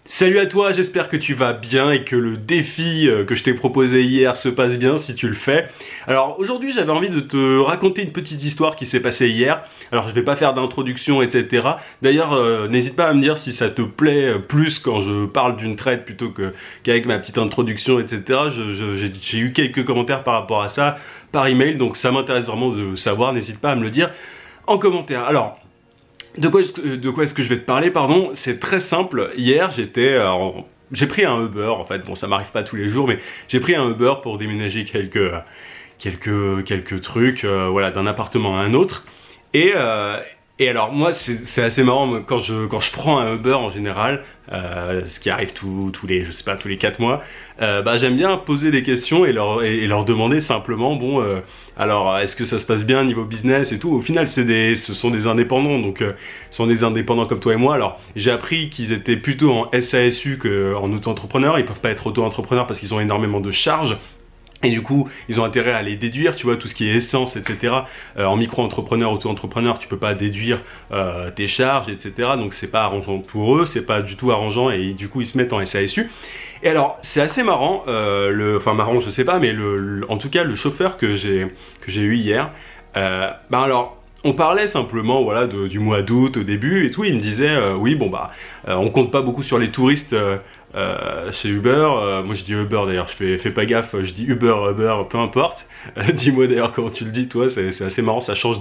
Salut à toi, j'espère que tu vas bien et que le défi que je t'ai proposé hier se passe bien si tu le fais. Alors aujourd'hui j'avais envie de te raconter une petite histoire qui s'est passée hier. Alors je vais pas faire d'introduction etc. D'ailleurs n'hésite pas à me dire si ça te plaît plus quand je parle d'une trade plutôt qu'avec ma petite introduction etc. J'ai eu quelques commentaires par rapport à ça par email, donc ça m'intéresse vraiment de savoir, n'hésite pas à me le dire en commentaire. Alors de quoi est-ce que je vais te parler, pardon? C'est très simple. Hier, j'ai pris un Uber, en fait. Bon, ça m'arrive pas tous les jours, mais j'ai pris un Uber pour déménager quelques trucs, voilà, d'un appartement à un autre. Et alors, moi, c'est assez marrant, quand je prends un Uber, en général, ce qui arrive tous les, je sais pas, tous les 4 mois, j'aime bien poser des questions et leur demander simplement, bon, alors, est-ce que ça se passe bien niveau business et tout? Au final, ce sont des indépendants, donc, ce sont des indépendants comme toi et moi. Alors, j'ai appris qu'ils étaient plutôt en SASU qu'en auto-entrepreneur. Ils peuvent pas être auto-entrepreneurs parce qu'ils ont énormément de charges. Et du coup, ils ont intérêt à les déduire, tu vois, tout ce qui est essence, etc. En micro-entrepreneur, auto-entrepreneur, tu peux pas déduire tes charges, etc. Donc c'est pas arrangeant pour eux, c'est pas du tout arrangeant et du coup ils se mettent en SASU. Et alors, c'est assez marrant, enfin marrant je sais pas, mais en tout cas le chauffeur que j'ai eu hier, alors... On parlait simplement voilà, du mois d'août au début et tout, il me disait oui on compte pas beaucoup sur les touristes chez Uber, moi je dis Uber d'ailleurs, fais pas gaffe, je dis Uber, peu importe, dis-moi d'ailleurs comment tu le dis toi, c'est assez marrant, ça change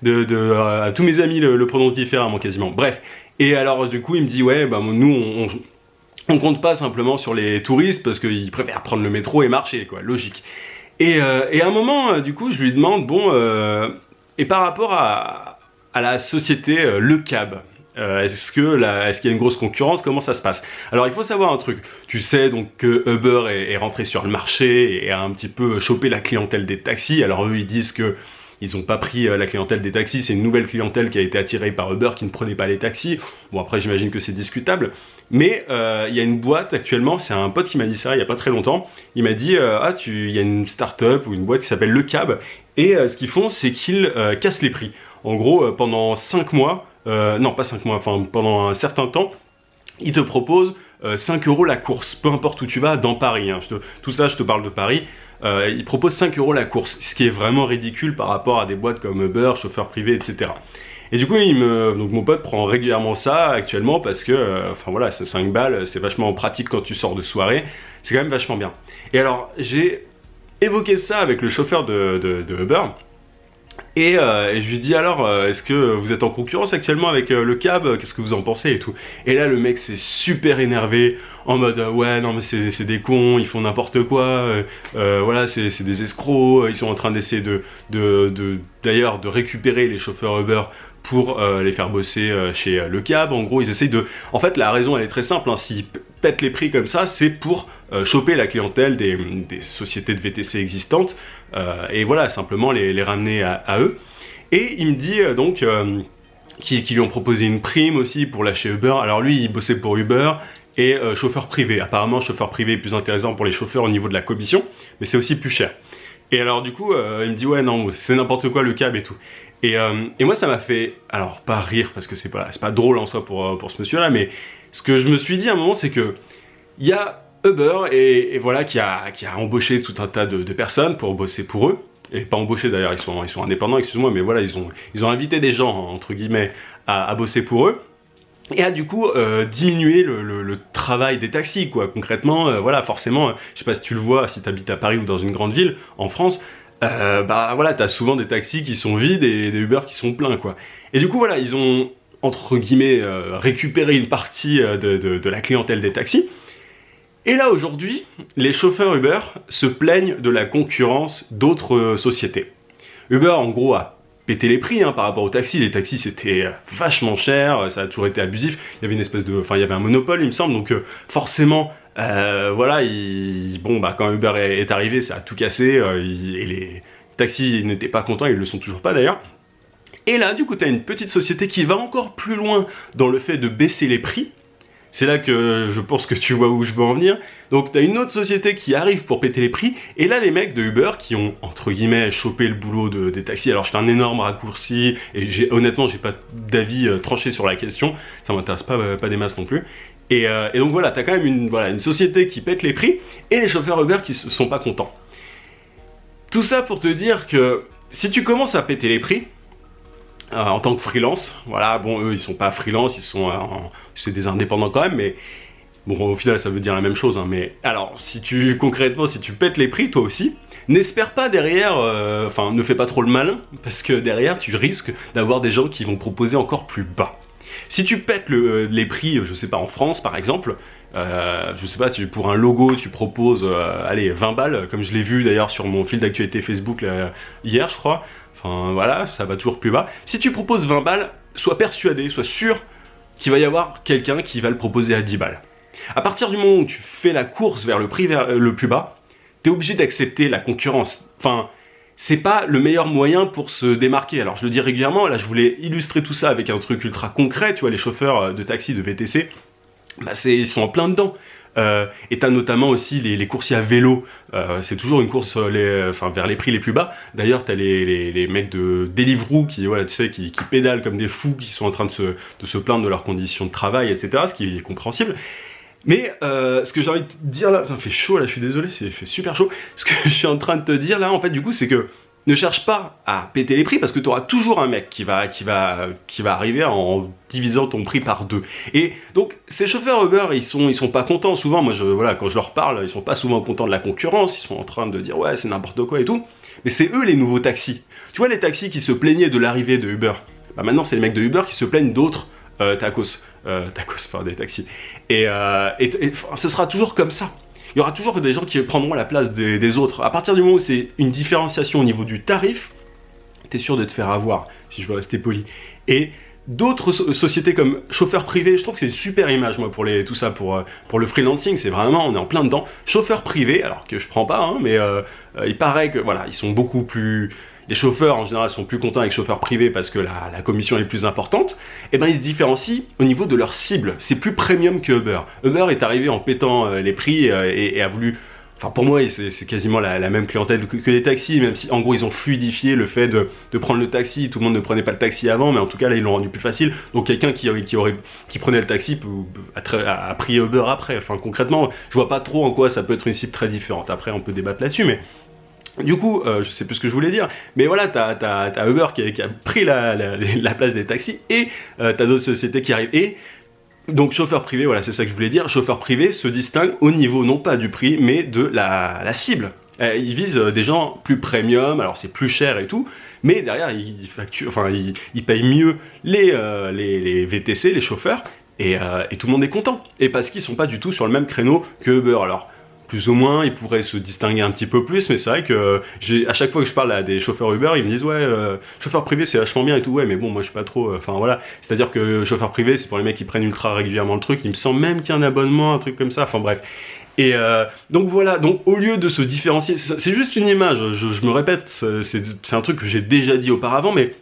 tous mes amis le prononcent différemment quasiment, bref, et alors du coup il me dit ouais nous on compte pas simplement sur les touristes parce qu'ils préfèrent prendre le métro et marcher quoi, logique. Et à un moment du coup je lui demande bon... Et par rapport à la société Le Cab, est-ce qu'il y a une grosse concurrence? Comment ça se passe? Alors il faut savoir un truc, tu sais donc que Uber est rentré sur le marché et a un petit peu chopé la clientèle des taxis. Alors eux ils disent que ils n'ont pas pris la clientèle des taxis, c'est une nouvelle clientèle qui a été attirée par Uber qui ne prenait pas les taxis. Bon après j'imagine que c'est discutable, mais il y a une boîte actuellement, c'est un pote qui m'a dit ça il n'y a pas très longtemps, il m'a dit il y a une start-up ou une boîte qui s'appelle Le Cab, et ce qu'ils font c'est qu'ils cassent les prix. En gros pendant 5 mois, non pas 5 mois, enfin pendant un certain temps, ils te proposent 5 € la course, peu importe où tu vas dans Paris, hein. Tout ça je te parle de Paris. Ils proposent 5 € la course, ce qui est vraiment ridicule par rapport à des boîtes comme Uber, chauffeur privé, etc. Et du coup, donc mon pote prend régulièrement ça actuellement parce que, enfin voilà, c'est 5 balles, c'est vachement pratique quand tu sors de soirée, c'est quand même vachement bien. Et alors, j'ai évoqué ça avec le chauffeur de Uber, et je lui dis alors, est-ce que vous êtes en concurrence actuellement avec le cab? Qu'est-ce que vous en pensez et tout? Et là le mec s'est super énervé, en mode ouais non mais c'est des cons, ils font n'importe quoi, voilà c'est des escrocs, ils sont en train d'essayer d'ailleurs de récupérer les chauffeurs Uber pour les faire bosser chez le cab. En gros ils essayent de... En fait la raison elle est très simple, hein. S'ils pètent les prix comme ça c'est pour choper la clientèle des sociétés de VTC existantes, et voilà, simplement les ramener à eux. Et il me dit donc qu'ils lui ont proposé une prime aussi pour lâcher Uber. Alors lui il bossait pour Uber et chauffeur privé. Apparemment chauffeur privé est plus intéressant pour les chauffeurs au niveau de la commission, mais c'est aussi plus cher. Et alors du coup il me dit ouais non c'est n'importe quoi le cab et tout. Et moi ça m'a fait, alors pas rire parce que c'est pas drôle en soi pour ce monsieur là, mais ce que je me suis dit à un moment c'est que il y a Uber et voilà qui a embauché tout un tas de personnes pour bosser pour eux, et pas embauché d'ailleurs, ils sont indépendants, excuse-moi, mais voilà ils ont invité des gens entre guillemets à bosser pour eux, et à du coup diminuer le travail des taxis quoi. Concrètement voilà, forcément je sais pas si tu le vois si tu habites à Paris ou dans une grande ville en France, voilà t'as souvent des taxis qui sont vides et des Uber qui sont pleins quoi. Et du coup voilà ils ont entre guillemets récupéré une partie de la clientèle des taxis. Et là aujourd'hui, les chauffeurs Uber se plaignent de la concurrence d'autres sociétés. Uber en gros a pété les prix par rapport aux taxis. Les taxis c'était vachement cher, ça a toujours été abusif. Il y avait une espèce de, enfin il y avait un monopole il me semble, donc forcément voilà, quand Uber est arrivé ça a tout cassé, et les taxis n'étaient pas contents, ils le sont toujours pas d'ailleurs. Et là du coup tu as une petite société qui va encore plus loin dans le fait de baisser les prix. C'est là que je pense que tu vois où je veux en venir. Donc t'as une autre société qui arrive pour péter les prix, et là les mecs de Uber qui ont entre guillemets chopé le boulot des taxis. Alors je fais un énorme raccourci et honnêtement j'ai pas d'avis tranché sur la question, ça m'intéresse pas des masses non plus. Et donc voilà, t'as quand même une société qui pète les prix, et les chauffeurs Uber qui sont pas contents. Tout ça pour te dire que si tu commences à péter les prix, en tant que freelance, voilà, bon, eux ils sont pas freelance, c'est des indépendants quand même, mais bon, au final ça veut dire la même chose, hein, mais alors, concrètement, si tu pètes les prix toi aussi, n'espère pas derrière, enfin ne fais pas trop le malin, parce que derrière tu risques d'avoir des gens qui vont proposer encore plus bas. Si tu pètes les prix, je sais pas, en France par exemple, je sais pas, pour un logo tu proposes, allez, 20 balles, comme je l'ai vu d'ailleurs sur mon fil d'actualité Facebook là, hier je crois, enfin voilà, ça va toujours plus bas. Si tu proposes 20 balles, sois persuadé, sois sûr qu'il va y avoir quelqu'un qui va le proposer à 10 balles. À partir du moment où tu fais la course vers le prix le plus bas, t'es obligé d'accepter la concurrence. Enfin, c'est pas le meilleur moyen pour se démarquer. Alors je le dis régulièrement, là je voulais illustrer tout ça avec un truc ultra concret, tu vois, les chauffeurs de taxi, de VTC, bah ils sont en plein dedans. Et t'as notamment aussi les coursiers à vélo, c'est toujours une course vers les prix les plus bas. D'ailleurs t'as les mecs de Deliveroo qui, voilà, tu sais, qui pédalent comme des fous, qui sont en train de se plaindre de leurs conditions de travail, etc., ce qui est compréhensible. Mais ce que j'ai envie de te dire là, ça me fait chaud là, je suis désolé, il fait super chaud. Ce que je suis en train de te dire là, en fait, du coup, c'est que ne cherche pas à péter les prix, parce que tu auras toujours un mec qui va arriver en divisant ton prix par 2. Et donc ces chauffeurs Uber, ils sont pas contents souvent. Moi, voilà, quand je leur parle, ils sont pas souvent contents de la concurrence. Ils sont en train de dire ouais, c'est n'importe quoi et tout. Mais c'est eux les nouveaux taxis. Tu vois, les taxis qui se plaignaient de l'arrivée de Uber. Bah maintenant, c'est les mecs de Uber qui se plaignent d'autres des taxis. Et ce sera toujours comme ça. Il y aura toujours des gens qui prendront la place des autres. À partir du moment où c'est une différenciation au niveau du tarif, t'es sûr de te faire avoir, si je veux rester poli. Et d'autres sociétés comme chauffeur privé, je trouve que c'est une super image, moi, pour le freelancing, c'est vraiment, on est en plein dedans. Chauffeur privé, alors que je prends pas, hein, mais il paraît que, voilà, ils sont beaucoup plus... Les chauffeurs, en général, sont plus contents avec chauffeurs privés parce que la commission est plus importante. Et ben, ils se différencient au niveau de leur cible. C'est plus premium que Uber. Uber est arrivé en pétant les prix et a voulu... Enfin, pour moi, c'est quasiment la même clientèle que les taxis, même si, en gros, ils ont fluidifié le fait de prendre le taxi. Tout le monde ne prenait pas le taxi avant, mais en tout cas, là, ils l'ont rendu plus facile. Donc, quelqu'un qui prenait le taxi a pris Uber après. Enfin, concrètement, je vois pas trop en quoi ça peut être une cible très différente. Après, on peut débattre là-dessus, mais... Du coup, je sais plus ce que je voulais dire, mais voilà, t'as Uber qui a pris la place des taxis, et t'as d'autres sociétés qui arrivent. Et donc chauffeur privé, voilà, c'est ça que je voulais dire, chauffeur privé se distingue au niveau non pas du prix, mais de la cible. Ils visent des gens plus premium, alors c'est plus cher et tout, mais derrière ils payent mieux les VTC, les chauffeurs, et tout le monde est content. Et parce qu'ils sont pas du tout sur le même créneau que Uber. Alors, plus ou moins, ils pourraient se distinguer un petit peu plus, mais c'est vrai que à chaque fois que je parle à des chauffeurs Uber, ils me disent ouais, chauffeur privé c'est vachement bien et tout, ouais, mais bon, moi je suis pas trop, enfin voilà, c'est-à-dire que chauffeur privé c'est pour les mecs qui prennent ultra régulièrement le truc, il me semble même qu'il y a un abonnement, un truc comme ça, enfin bref. Et donc voilà, donc au lieu de se différencier, c'est juste une image, je me répète, c'est un truc que j'ai déjà dit auparavant, mais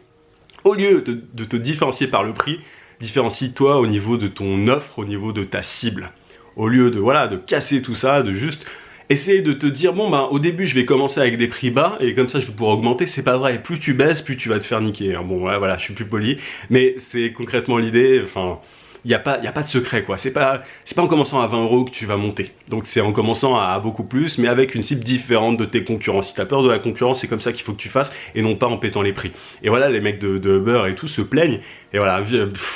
au lieu de te différencier par le prix, différencie-toi au niveau de ton offre, au niveau de ta cible. Au lieu de casser tout ça, de juste essayer de te dire bon ben au début je vais commencer avec des prix bas et comme ça je vais pouvoir augmenter, c'est pas vrai, plus tu baisses, plus tu vas te faire niquer. Bon voilà, je suis plus poli, mais c'est concrètement l'idée, enfin... Il n'y a pas de secret quoi, c'est pas en commençant à 20 € que tu vas monter. Donc c'est en commençant à beaucoup plus, mais avec une cible différente de tes concurrents. Si tu as peur de la concurrence, c'est comme ça qu'il faut que tu fasses, et non pas en pétant les prix. Et voilà, les mecs de Uber et tout se plaignent, et voilà,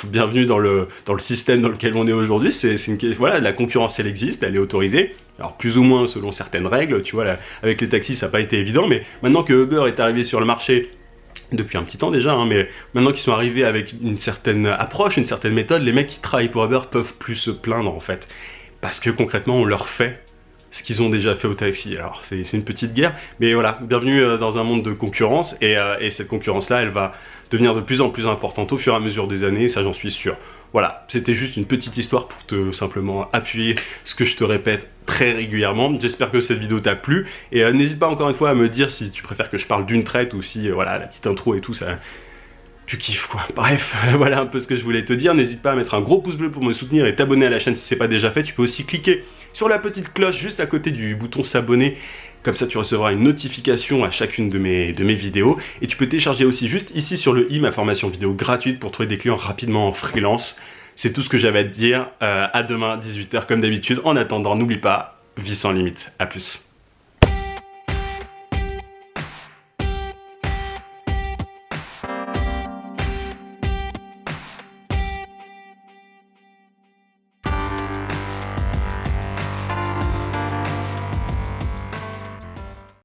bienvenue dans le système dans lequel on est aujourd'hui. Voilà, la concurrence elle existe, elle est autorisée. Alors plus ou moins selon certaines règles, tu vois, là, avec les taxis ça n'a pas été évident, mais maintenant que Uber est arrivé sur le marché, depuis un petit temps déjà, hein, mais maintenant qu'ils sont arrivés avec une certaine approche, une certaine méthode, les mecs qui travaillent pour Uber peuvent plus se plaindre en fait. Parce que concrètement, on leur fait ce qu'ils ont déjà fait au taxi. Alors, c'est une petite guerre, mais voilà, bienvenue dans un monde de concurrence, et cette concurrence-là, elle va devenir de plus en plus importante au fur et à mesure des années, ça j'en suis sûr. Voilà, c'était juste une petite histoire pour te simplement appuyer ce que je te répète très régulièrement. J'espère que cette vidéo t'a plu, et n'hésite pas encore une fois à me dire si tu préfères que je parle d'une traite ou si voilà, la petite intro et tout ça... Tu kiffes quoi. Bref, voilà un peu ce que je voulais te dire. N'hésite pas à mettre un gros pouce bleu pour me soutenir et t'abonner à la chaîne si c'est pas déjà fait. Tu peux aussi cliquer sur la petite cloche juste à côté du bouton s'abonner. Comme ça tu recevras une notification à chacune de mes vidéos. Et tu peux télécharger aussi juste ici sur le i ma formation vidéo gratuite pour trouver des clients rapidement en freelance. C'est tout ce que j'avais à te dire. À demain, 18 h comme d'habitude. En attendant, n'oublie pas, vie sans limite. À plus.